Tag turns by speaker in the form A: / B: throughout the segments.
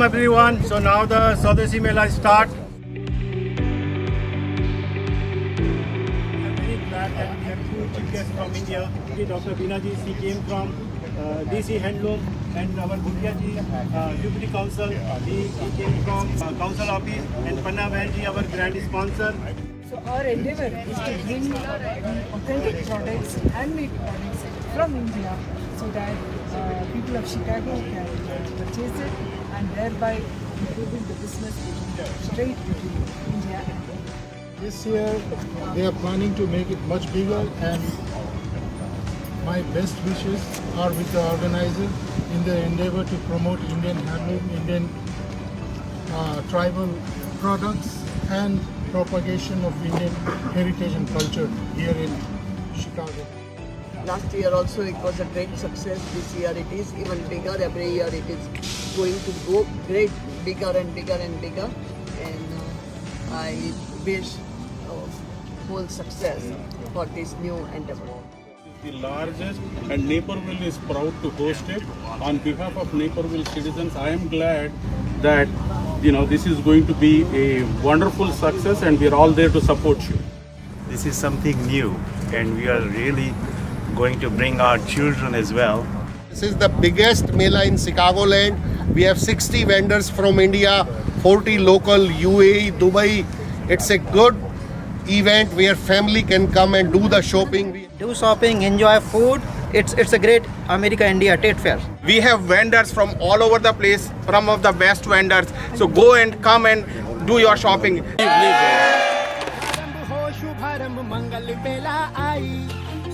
A: Welcome everyone. So now the Swadeshi Mela start. I'm very glad that we have two chief guests from India. Dr. Veena ji, she came from DC Handloom, and our Bhutia ji, Deputy Council, he came from Council Office, and Panna Bahan ji, our grand sponsor.
B: So our endeavor is to bring authentic products, handmade products from India, so that people of Chicago can purchase it, and thereby improving the business straight between India and India.
C: This year they are planning to make it much bigger, and my best wishes are with the organizer in their endeavor to promote Indian handloom, Indian tribal products, and propagation of Indian heritage and culture here in Chicago.
D: Last year also it was a great success. This year it is even bigger. Every year it is going to go great, bigger and bigger and bigger. And I wish full success for this new endeavor.
E: The largest, and Naperville is proud to host it. On behalf of Naperville citizens, I am glad that this is going to be a wonderful success, and we are all there to support you.
F: This is something new, and we are really going to bring our children as well.
G: This is the biggest Mela in Chicagoland. We have 60 vendors from India, 40 local, UAE, Dubai. It's a good event where family can come and do the shopping.
H: Do shopping, enjoy food. It's a great America-India trade fair.
I: We have vendors from all over the place, some of the best vendors. So go and come and do your shopping.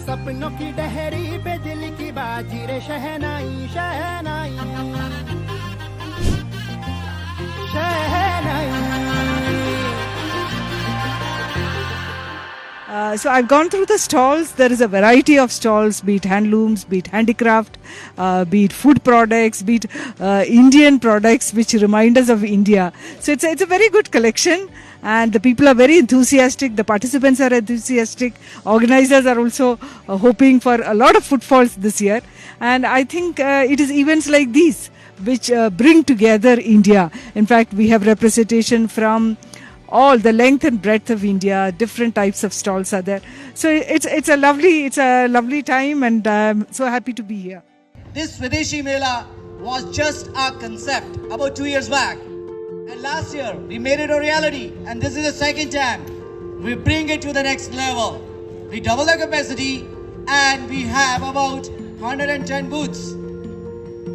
J: सपनों की डहरी पे दिल की बाजी रे शहनाई शहनाई
B: So I've gone through the stalls. There is a variety of stalls, be it handlooms, be it handicraft, be it food products, be it Indian products which remind us of India. So it's a very good collection, and the people are very enthusiastic. The participants are enthusiastic. Organizers are also hoping for a lot of footfalls this year. And I think it is events like these which bring together India. In fact, we have representation from all the length and breadth of India. Different types of stalls are there. So it's a lovely time, and I'm so happy to be here.
K: This Swadeshi Mela was just our concept about 2 years back. And last year we made it a reality, and this is the second time we bring it to the next level. We double the capacity, and we have about 110 booths.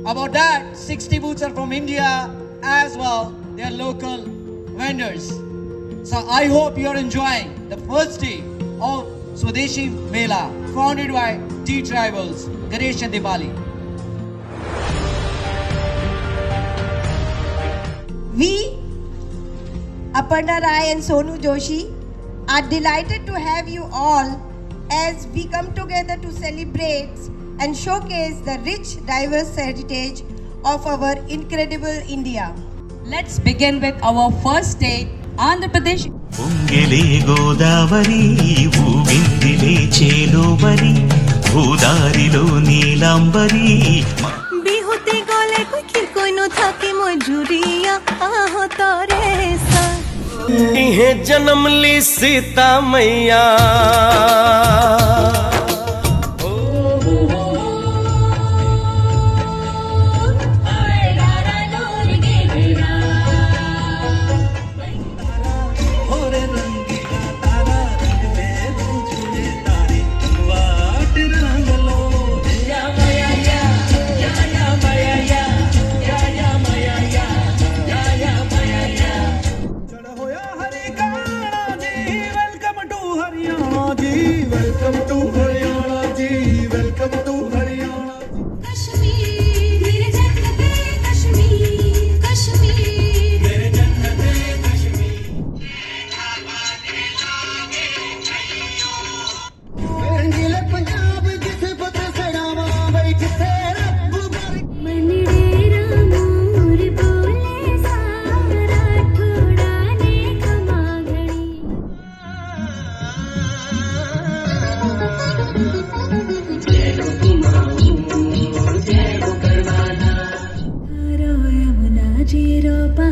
K: About that, 60 booths are from India as well. They are local vendors. So I hope you are enjoying the first day of Swadeshi Mela, founded by T Tribals, Ganesh and Diwali.
L: We, Aparna Rai and Sonu Joshi, are delighted to have you all as we come together to celebrate and showcase the rich, diverse heritage of our incredible India.
M: Let's begin with our first state, Andhra Pradesh.
N: Ungele Godavari, Uvindile Cheloveri, Udarilo Nilambari.
O: Bihuti gole koi koi no thaki mojuriya aho tore sa.
J: इहे जन्म ली सीता मैया
K: Welcome to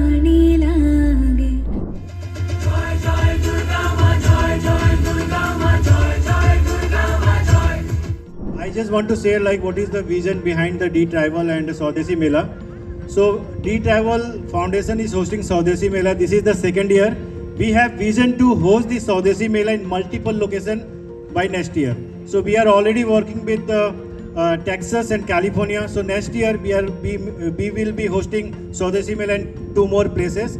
O: वाणी लागे
A: I just want to say like what is the vision behind the D Travel and Swadesi Mela. So D Travel Foundation is hosting Swadesi Mela. This is the second year. We have vision to host the Swadesi Mela in multiple locations by next year. So we are already working with Texas and California. So next year we will be hosting Swadesi Mela in 2 more places.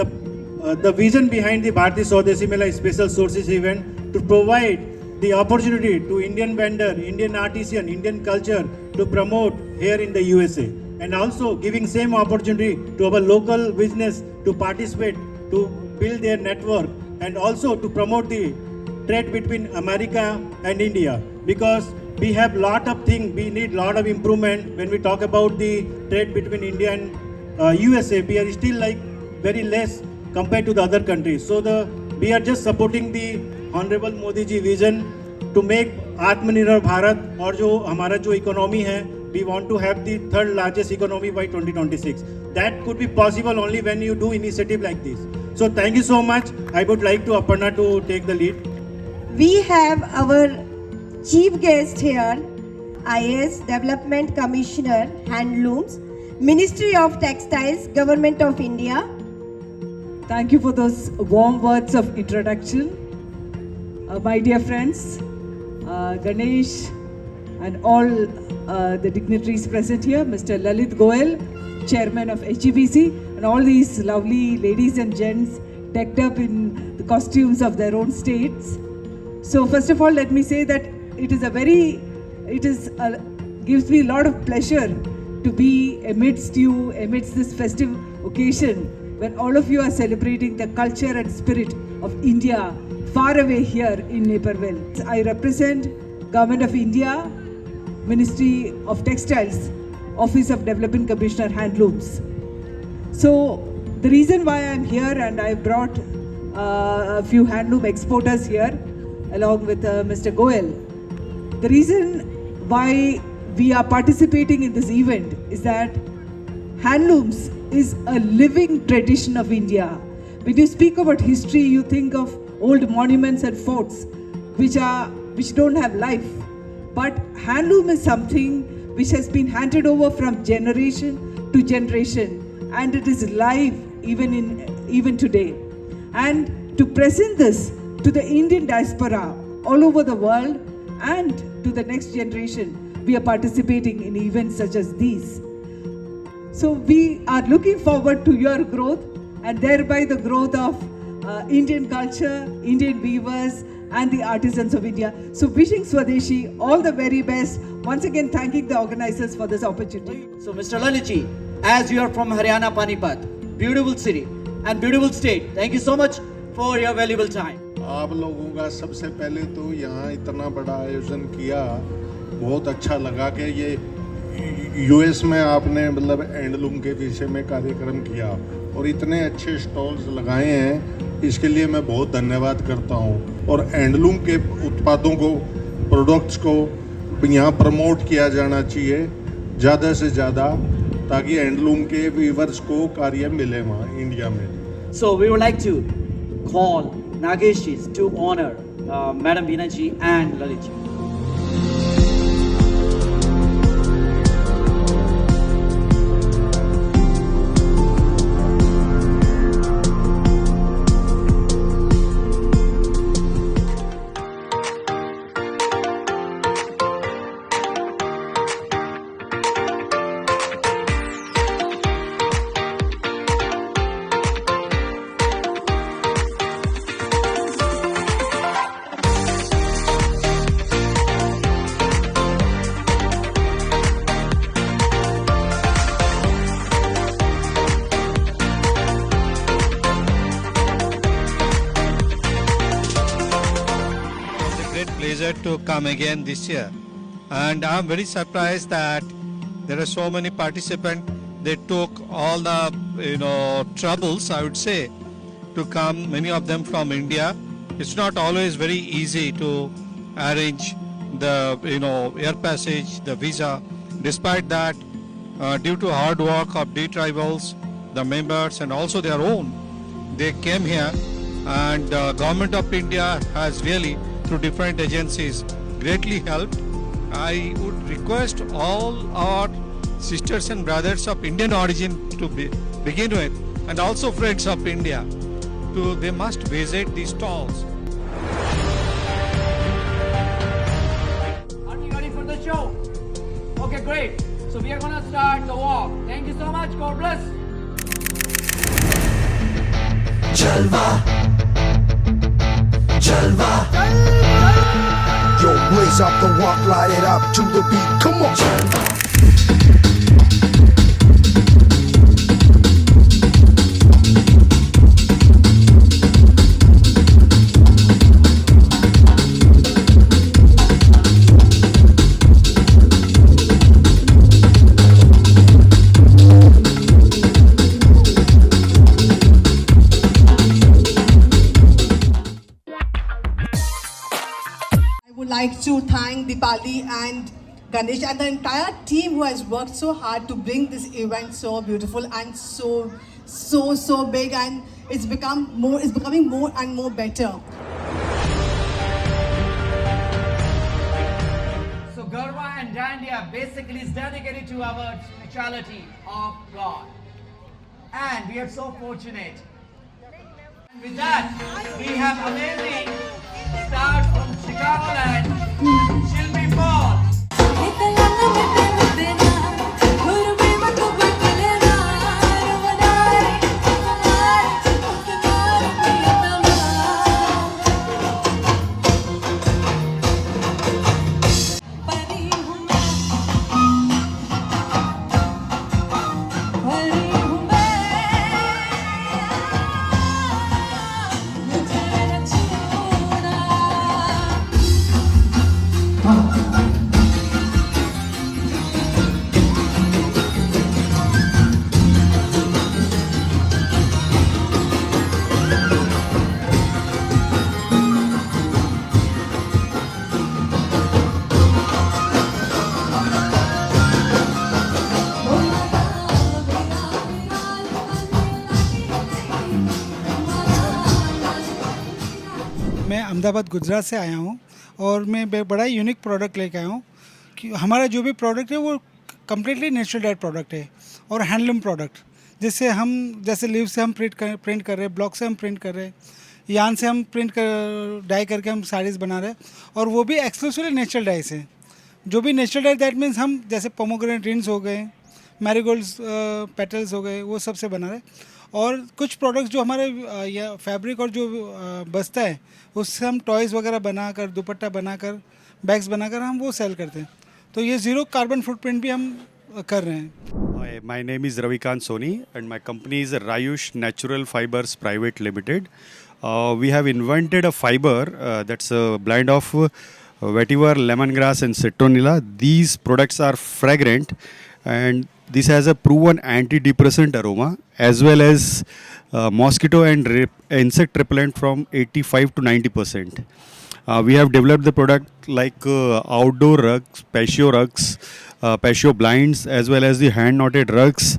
A: The vision behind the Bharati Swadesi Mela is special sources event to provide the opportunity to Indian vendor, Indian artisan, Indian culture to promote here in the USA, and also giving same opportunity to our local business to participate, to build their network, and also to promote the trade between America and India, because we have lot of things, we need lot of improvement when we talk about the trade between India and USA. We are still like very less compared to the other countries. So we are just supporting the Honorable Modi ji vision to make Atmanirbhar Bharat और जो हमारा जो economy है, we want to have the 3rd largest economy by 2026. That could be possible only when you do initiative like this. So thank you so much. I would like to Aparna to take the lead.
L: We have our chief guest here, IS Development Commissioner, Handlooms, Ministry of Textiles, Government of India.
B: Thank you for those warm words of introduction. My dear friends, Ganesh and all the dignitaries present here, Mr. Lalit Goel, Chairman of HEBC, and all these lovely ladies and gents decked up in the costumes of their own states. So first of all, let me say that gives me a lot of pleasure to be amidst you, amidst this festive occasion, when all of you are celebrating the culture and spirit of India far away here in Naperville. I represent Government of India, Ministry of Textiles, Office of Development Commissioner, Handlooms. So the reason why I'm here, and I brought a few handloom exporters here along with Mr. Goel. The reason why we are participating in this event is that handlooms is a living tradition of India. When you speak about history, you think of old monuments and forts which don't have life. But handloom is something which has been handed over from generation to generation, and it is live even today. And to present this to the Indian diaspora all over the world and to the next generation, we are participating in events such as these. So we are looking forward to your growth and thereby the growth of Indian culture, Indian weavers and the artisans of India. So wishing Swadeshi all the very best. Once again thanking the organizers for this opportunity.
K: So Mr. Lalitji, as you are from Haryana, Panipat, beautiful city and beautiful state, thank you so much for your valuable time.
C: आप लोगों का सबसे पहले तो यहाँ इतना बड़ा आयोजन किया, बहुत अच्छा लगा कि ये यूएस में आपने मतलब हैंडलूम के विषय में कार्यक्रम किया और इतने अच्छे स्टॉल्स लगाए हैं, इसके लिए मैं बहुत धन्यवाद करता हूँ। और हैंडलूम के उत्पादों को, प्रोडक्ट्स को यहाँ प्रमोट किया जाना चाहिए ज़्यादा से ज़्यादा, ताकि हैंडलूम के वीवर्स को कार्य मिले वहाँ इंडिया में।
K: So we would like to call Nagesh ji to honor Madam Veena ji and Lalit ji.
P: Pleasure to come again this year, and I'm very surprised that there are so many participants. They took all the troubles, I would say, to come, many of them from India. It's not always very easy to arrange the air passage, the visa. Despite that, due to hard work of D Tribals the members and also their own. They came here, and Government of India has really, through different agencies, greatly helped. I would request all our sisters and brothers of Indian origin to begin with, and also friends of India, they must visit these stalls.
K: Are we ready for the show? Okay, great. So we are gonna start the walk. Thank you so much. God bless.
J: Jalwa, Jalwa, yo, blaze up the walk, light it up to the beat. Come on, Jalwa.
D: Like to thank Deepali and Ganesh and the entire team who has worked so hard to bring this event so beautiful and so big, and it's becoming more and more better.
K: So Garva and Dandiya basically is dedicated to our spirituality of God. And we are so fortunate. And with that, we have amazing stars from Chicagoland, Shilpi Paul.
C: मैं अहमदाबाद गुजरात से आया हूँ और मैं बड़ा unique product लेके आया हूँ कि हमारा जो भी प्रोडक्ट है वो कम्प्लीटली नेचुरल डाइड प्रोडक्ट है और हैंडलूम प्रोडक्ट, जिससे हम जैसे लीव से हम प्रिंट कर रहे हैं, ब्लॉक से हम प्रिंट कर रहे हैं, यान से हम डाई करके हम साड़ीज़ बना रहे हैं, और वो भी एक्सक्लूसिवली नेचुरल डाई से। जो भी नेचुरल डाई दैट मीन्स हम जैसे पोमोग्रेनेट रिंग्स हो गए, मैरीगोल्ड्स पेटल्स हो गए, वो सबसे बना रहे हैं। और कुछ प्रोडक्ट्स जो हमारे या फैब्रिक और जो बचता है उससे हम टॉयज़ वगैरह बनाकर, दुपट्टा बनाकर, बैग्स बनाकर हम वो सेल करते हैं। तो ये ज़ीरो कार्बन फुटप्रिंट भी हम कर रहे हैं।
F: My name is Ravikant Soni and my company is Rayush Natural Fibers Private Limited. We have invented a fiber that's a blend of vetiver, lemongrass and citronella. These products are fragrant and this has a proven antidepressant aroma as well as mosquito and insect repellent from 85 to 90%. We have developed the product like outdoor rugs, patio blinds as well as the hand knotted rugs.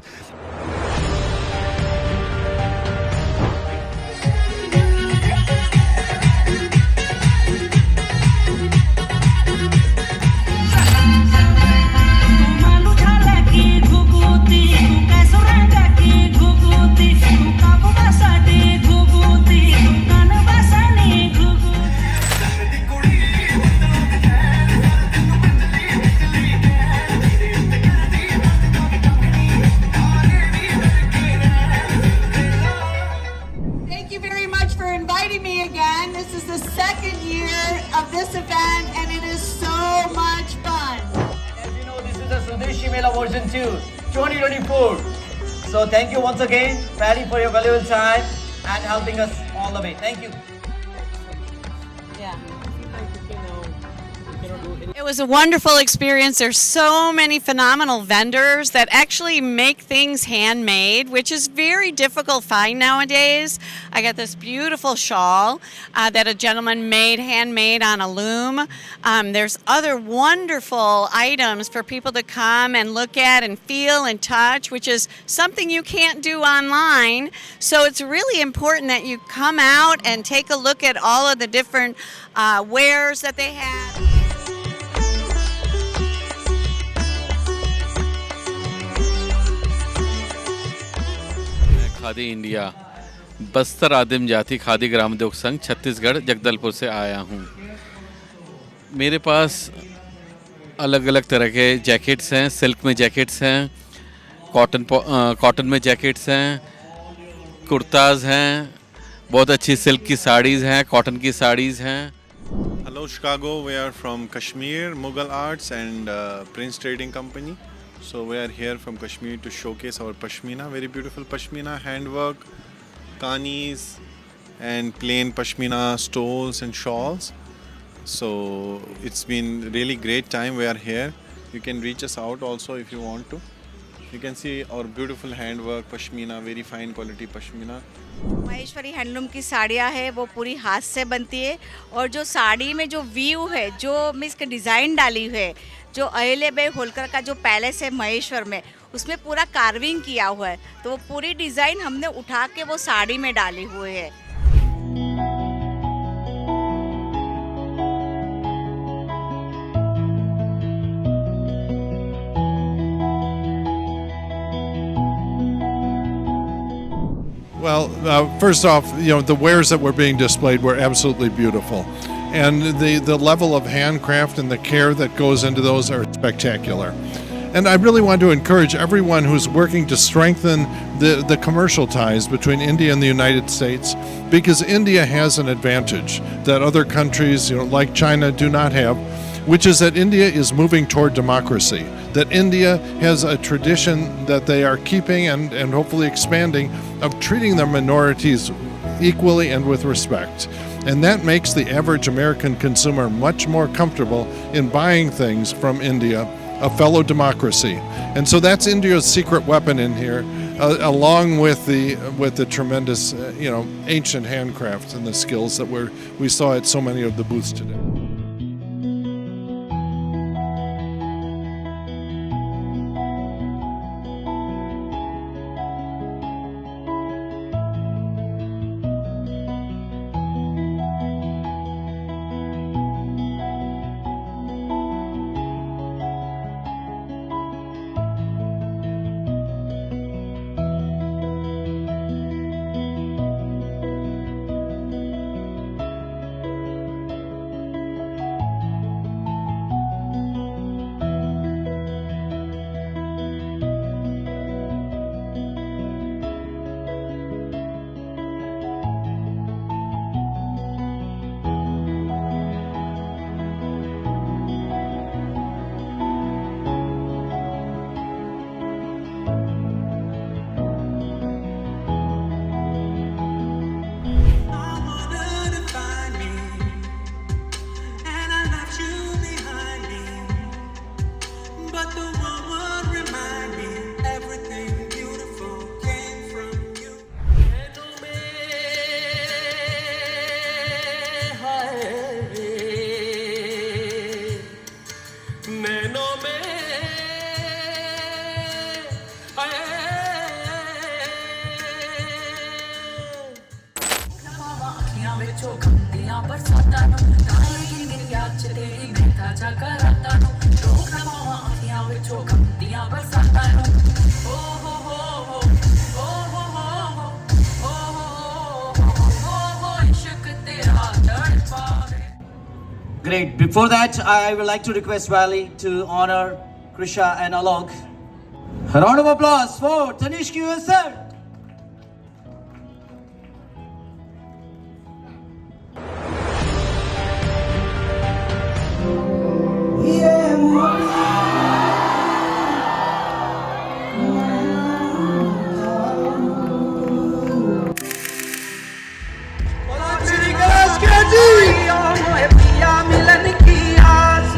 K: Version 2, 2024. So thank you once again, Patty, for your valuable time and helping us all the way. Thank you.
D: Yeah.
M: It was a wonderful experience. There's so many phenomenal vendors that actually make things handmade, which is very difficult to find nowadays. I got this beautiful shawl that a gentleman made, handmade on a loom. There's other wonderful items for people to come and look at and feel and touch, which is something you can't do online. So it's really important that you come out and take a look at all of the different wares that they have.
Q: Khadi India Bastar आदिम जाति खादी ग्रामोद्योग संघ छत्तीसगढ़ जगदलपुर से आया हूँ। मेरे पास अलग अलग तरह के जैकेट्स हैं, सिल्क में जैकेट्स हैं, कॉटन में जैकेट्स हैं, कुर्ताज़ हैं, बहुत अच्छी सिल्क की साड़ीज़ हैं, कॉटन की साड़ीज़ हैं।
R: Hello Chicago, we are from Kashmir, Mughal Arts and Prince Trading Company. So we are here from Kashmir to showcase our Pashmina, very beautiful Pashmina handwork, kanis and plain Pashmina stoles and shawls. So it's been really great time we are here. You can reach us out also if you want to. You can see our beautiful handwork Pashmina, very fine quality Pashmina.
S: Maheshwari handloom की साड़ियाँ है वो पूरी हाथ से बनती है और जो साड़ी में जो व्यू है, जो मीन्स के डिज़ाइन डाली हुई है, जो अहिल्याबाई होलकर का जो पैलेस है महेश्वर में, उसमें पूरा कार्विंग किया हुआ है, तो वो पूरी डिज़ाइन हमने उठा के वो साड़ी में डाली हुई है।
P: Well, first off, the wares that were being displayed were absolutely beautiful. And the level of handcraft and the care that goes into those are spectacular. And I really want to encourage everyone who's working to strengthen the commercial ties between India and the United States, because India has an advantage that other countries, like China, do not have, which is that India is moving toward democracy, that India has a tradition that they are keeping and hopefully expanding of treating their minorities equally and with respect. And that makes the average American consumer much more comfortable in buying things from India, a fellow democracy. And so that's India's secret weapon in here, along with the tremendous, ancient handcrafts and the skills that we saw at so many of the booths today.
K: Great. Before that, I would like to request Valley to honor Krisha and Alok. A round of applause for Tanishq US sir.
O: मिलन की आस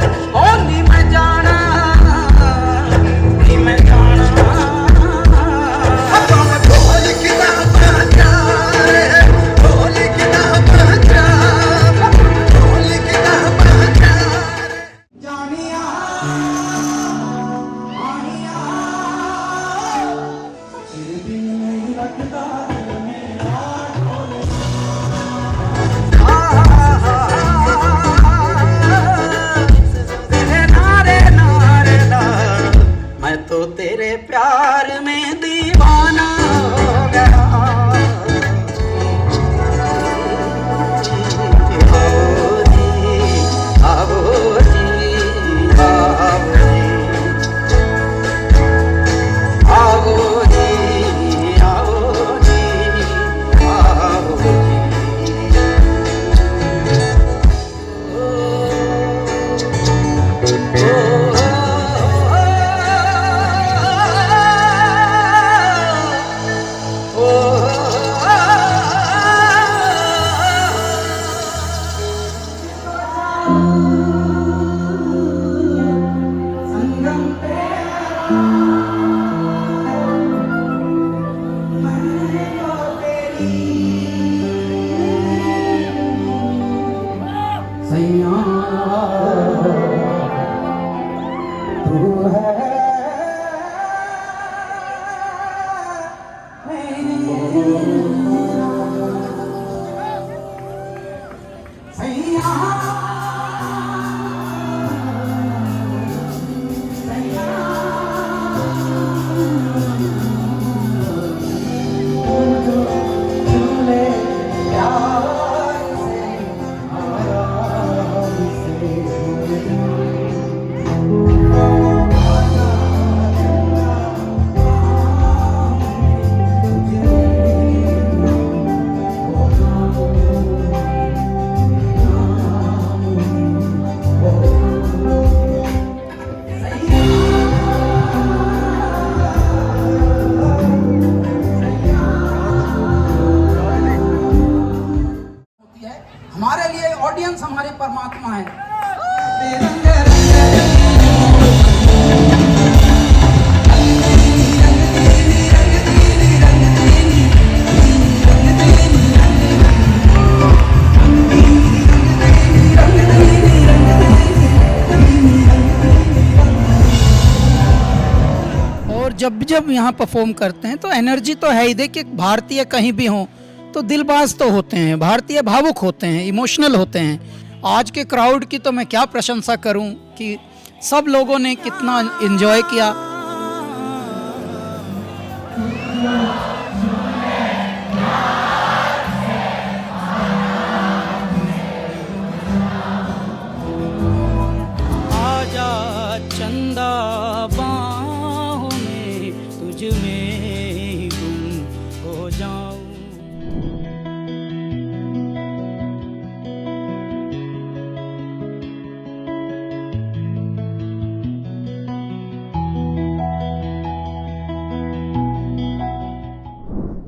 T: हमारे लिए audience हमारे परमात्मा है। और जब यहाँ perform करते हैं तो एनर्जी तो है ही। देखिए भारतीय कहीं भी हों तो दिलबाज तो होते हैं, भारतीय भावुक होते हैं, इमोशनल होते हैं। आज के क्राउड की तो मैं क्या प्रशंसा करूं कि सब लोगों ने कितना एंजॉय किया। आजा चंदा बाहों में तुझ में गुम हो जाऊं।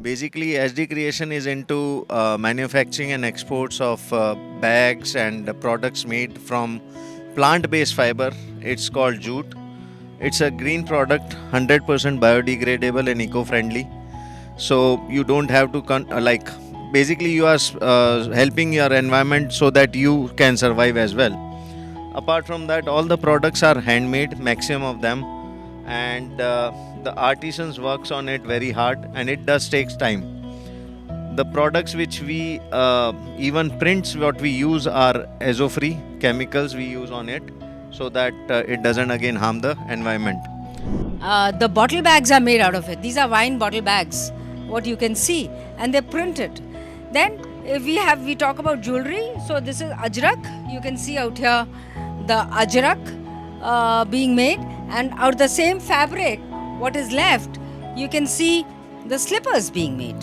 U: Basically, SD Creation is into manufacturing and exports of bags and products made from plant-based fiber. It's called jute. It's a green product, 100% biodegradable and eco-friendly. So you don't have to basically you are helping your environment so that you can survive as well. Apart from that, all the products are handmade, maximum of them, and the artisans works on it very hard, and it does takes time. The products which we even prints what we use are azo-free chemicals we use on it, so that it doesn't again harm the environment.
V: The bottle bags are made out of it. These are wine bottle bags, what you can see, and they're printed. Then if we talk about jewelry, so this is ajrak. You can see out here the ajrak being made, and out of the same fabric, what is left, you can see the slippers being made.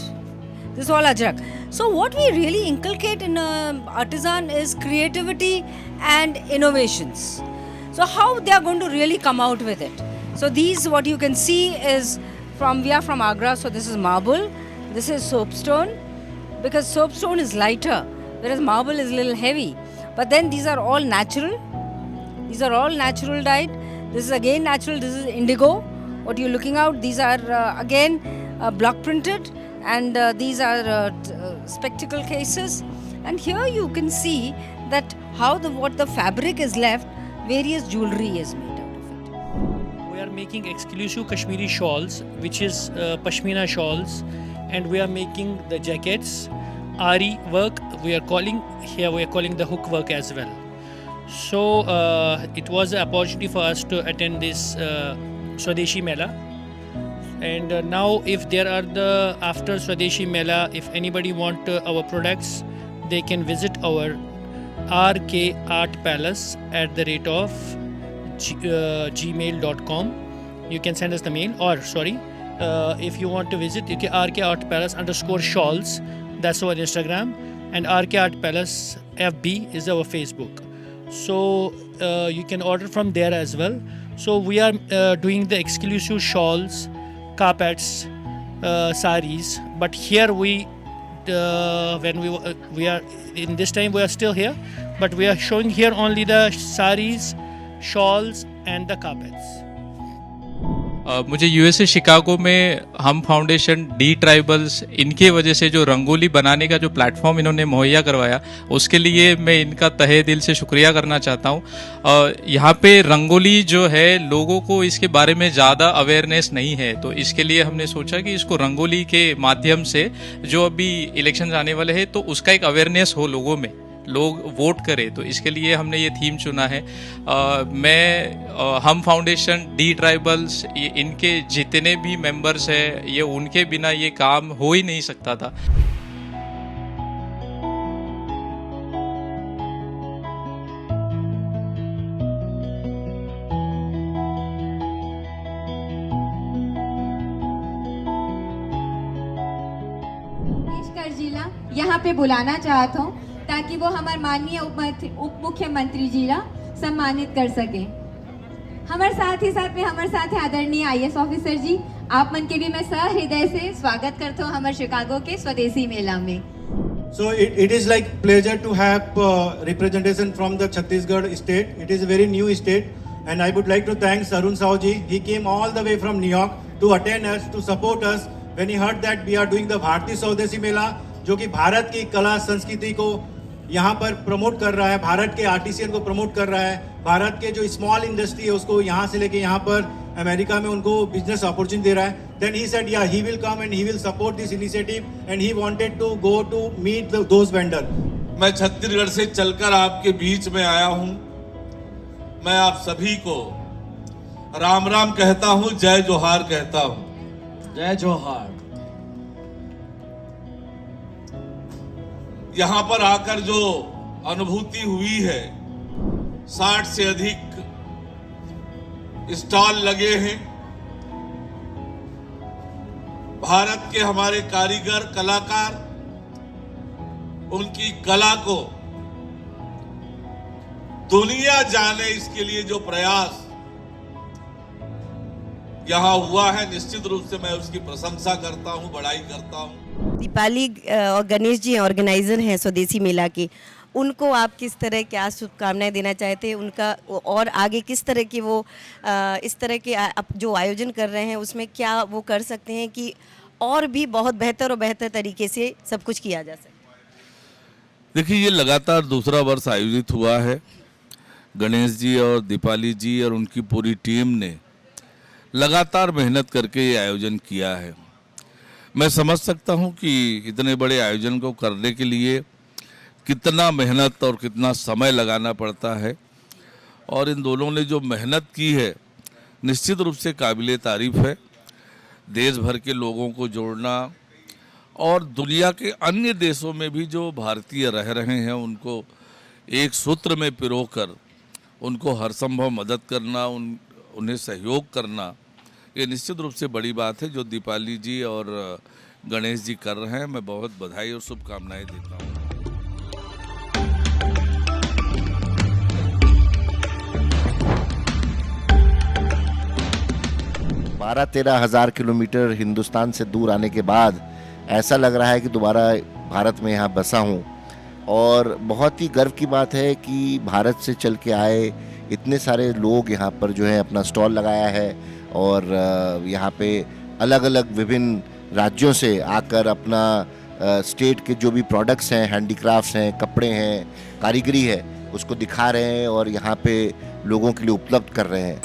V: This is all ajrak. So what we really inculcate in artisan is creativity and innovations. So how they are going to really come out with it. So these, what you can see is we are from Agra, so this is marble, this is soapstone, because soapstone is lighter, whereas marble is a little heavy. But then these are all natural. These are all natural dyed. This is again natural, this is indigo. What you're looking out, these are again block printed, and these are spectacle cases. And here you can see that what the fabric is left, various jewelry is made out of it.
W: We are making exclusive Kashmiri shawls, which is Pashmina shawls, and we are making the jackets, Ari work. We are calling the hook work as well. So it was an opportunity for us to attend this Swadeshi Mela, and now if there are after Swadeshi Mela, if anybody want our products, they can visit our RK Art Palace @ gmail.com. You can send us the mail, or if you want to visit, you can RK Art Palace _shawls. That's our Instagram, and RK Art Palace FB is our Facebook. So you can order from there as well. So we are doing the exclusive shawls, carpets, saris. But here we are in this time we are still here, but we are showing here only the saris, shawls, and the carpets.
E: मुझे USA Chicago में हम foundation, D tribals, इनके वजह से जो रंगोली बनाने का जो प्लेटफॉर्म इन्होंने मुहैया करवाया, उसके लिए मैं इनका तहे दिल से शुक्रिया करना चाहता हूँ। यहाँ पे रंगोली जो है, लोगों को इसके बारे में ज़्यादा अवेयरनेस नहीं है, तो इसके लिए हमने सोचा कि इसको रंगोली के माध्यम से, जो अभी इलेक्शन आने वाले हैं तो उसका एक अवेयरनेस हो लोगों में, लोग वोट करें, तो इसके लिए हमने ये थीम चुना है। हम फाउंडेशन, डी ट्राइबल्स, इनके जितने भी मेंबर्स हैं, ये उनके बिना ये काम हो ही नहीं सकता था।
G: जिला यहाँ पे बुलाना चाहता हूँ ताकि वो हमारे माननीय उप मुख्यमंत्री जी ला सम्मानित कर सके। हमारे साथ में हमारे साथ है आदरणीय IAS ऑफिसर जी। आप मन के भी मैं सहृदय से स्वागत करता हूँ हमारे शिकागो के स्वदेशी मेला में।
A: So it is like pleasure to have representation from the Chhattisgarh state. It is a very new state, and I would like to thank Arun Sahu ji. He came all the way from New York to attend us, to support us. When he heard that we are doing the Bharati Swdeshi मेला, जो कि भारत की कला संस्कृति को यहाँ पर promote कर रहा है, भारत के आर्टिसियन को प्रमोट कर रहा है, भारत के जो स्मॉल इंडस्ट्री है उसको यहाँ से लेके यहाँ पर अमेरिका में उनको बिजनेस अपॉर्चुनिटी दे रहा है। Then he said, yeah, he will come and he will support this initiative, and he wanted to go to meet those vendors.
H: मैं छत्तीसगढ़ से चलकर आपके बीच में आया हूँ। मैं आप सभी को राम राम कहता हूँ, जय जोहार कहता हूँ।
K: जय जोहार।
H: यहाँ पर आकर जो अनुभूति हुई है, 60 से अधिक स्टॉल लगे हैं। भारत के हमारे कारीगर, कलाकार उनकी कला को दुनिया जाने, इसके लिए जो प्रयास यहाँ हुआ है, निश्चित रूप से मैं उसकी प्रशंसा करता हूँ, बड़ाई करता हूँ।
X: दीपाली और गणेश जी ऑर्गेनाइजर हैं स्वदेशी मेला के, उनको आप किस तरह क्या शुभकामनाएं देना चाहते हैं, उनका और आगे किस तरह की वो इस तरह के जो आयोजन कर रहे हैं उसमें क्या वो कर सकते हैं कि और भी बहुत बेहतर और बेहतर तरीके से सब कुछ किया जा सके?
Y: देखिए, ये लगातार दूसरा वर्ष आयोजित हुआ है। गणेश जी और दीपाली जी और उनकी पूरी टीम ने लगातार मेहनत करके ये आयोजन किया है। मैं समझ सकता हूँ कि इतने बड़े आयोजन को करने के लिए कितना मेहनत और कितना समय लगाना पड़ता है, और इन दोनों ने जो मेहनत की है निश्चित रूप से काबिले तारीफ है। देश भर के लोगों को जोड़ना और दुनिया के अन्य देशों में भी जो भारतीय रह रहे हैं उनको एक सूत्र में पिरोकर उनको हर संभव मदद करना, उन्हें सहयोग करना, ये निश्चित रूप से बड़ी बात है जो दीपाली जी और गणेश जी कर रहे हैं। मैं बहुत बधाई और शुभकामनाएं देता हूँ।
Z: 12-13 हज़ार किलोमीटर हिंदुस्तान से दूर आने के बाद ऐसा लग रहा है कि दोबारा भारत में यहाँ बसा हूँ, और बहुत ही गर्व की बात है कि भारत से चल के आए इतने सारे लोग यहाँ पर जो है अपना स्टॉल लगाया है, और यहाँ पे अलग अलग विभिन्न राज्यों से आकर अपना स्टेट के जो भी प्रोडक्ट्स हैं, हैंडीक्राफ्ट्स हैं, कपड़े हैं, कारीगरी है, उसको दिखा रहे हैं और यहाँ पे लोगों के लिए उपलब्ध कर रहे हैं।